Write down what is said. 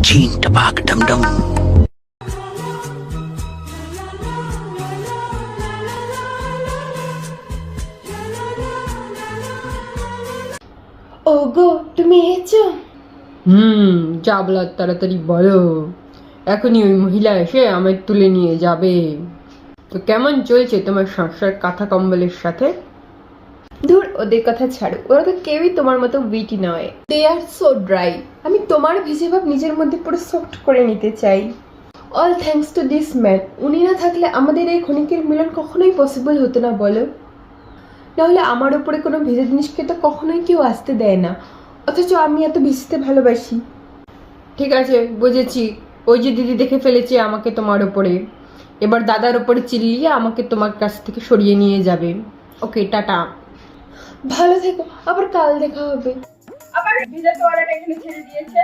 चीन टपाक डमडम। ওগো তুমি এসেছো? যা বলার তাড়াতাড়ি বলো। এখনই ওই মহিলা এসে আমায় তুলে নিয়ে যাবে। তো কেমন চলছে তোমার সংসার কাঁথা কম্বলের সাথে? ধুর, ওদের কথা ছাড়ো, ওরা তো কেউই তোমার মতো উইটি নয়। দে আর সো ড্রাই। আমি তোমার ভিজে ভাব নিজের মধ্যে পুরো সফট করে নিতে চাই। All thanks to this man. উনি না থাকলে আমাদের এই ক্ষণিকের মিলন কখনোই পসিবল হতো না, বলো? নাহলে আমার উপরে কোনো ভেজা জিনিসকে তো কখনোই কেউ আসতে দেয় না, অথচ আমি এত ভিজতে ভালোবাসি। ঠিক আছে, বুঝেছি। ওই যে দিদি দেখে ফেলেছে আমাকে তোমার ওপরে, এবার দাদার ওপরে চিল্লিয়ে আমাকে তোমার কাছ থেকে সরিয়ে নিয়ে যাবে। ওকে, টাটা। ভালো থেকো, আবার কাল দেখা হবে। আবার ভিজা তোয়ালাটা এখানে ছেড়ে দিয়েছে।